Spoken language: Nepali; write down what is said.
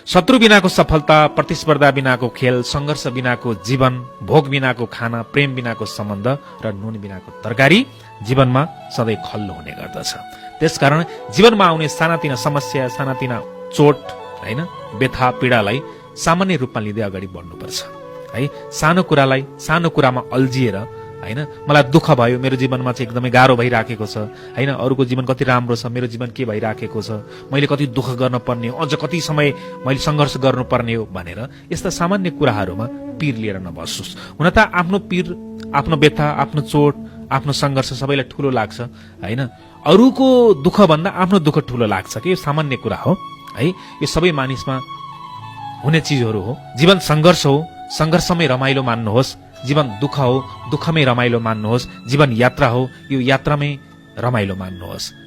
शत्रु बिनाको सफलता, प्रतिस्पर्धा बिनाको खेल, संघर्ष बिनाको जीवन, भोग बिनाको खाना, प्रेम बिनाको सम्बन्ध र नुन बिनाको तरकारी जीवनमा सधैँ खल्लो हुने गर्दछ। त्यसकारण जीवनमा आउने सानातिना समस्या, सानातिना चोट, हैन, व्यथा, पीडालाई सामान्य रूपमा लिँदै अगाडि बढ्नुपर्छ है। सानो कुरामा अल्झिएर, हैन, मलाई दुःख भयो, मेरो जीवनमा चाहिँ एकदमै गाह्रो भइराखेको छ, हैन, अरूको जीवन कति राम्रो छ, मेरो जीवन के भइराखेको छ, मैले कति दुःख गर्न पर्ने हो, अझ कति समय मैले सङ्घर्ष गर्नुपर्ने हो भनेर यस्ता सामान्य कुराहरूमा पीर लिएर नबस्नुस्। हुन त आफ्नो पीर, आफ्नो व्यथा, आफ्नो चोट, आफ्नो सङ्घर्ष सबैलाई ठूलो लाग्छ, हैन। अरूको दुःख भन्दा आफ्नो दुःख ठूलो लाग्छ कि यो सामान्य कुरा हो है। यो सबै मानिसमा हुने चिजहरू हो। जीवन सङ्घर्ष हो, सङ्घर्षमै रमाइलो मान्नुहोस्। जीवन दुःख हो, दुःखमै रमाइलो मान्नुहोस्। जीवन यात्रा हो, यो यात्रामै रमाइलो मान्नुहोस्।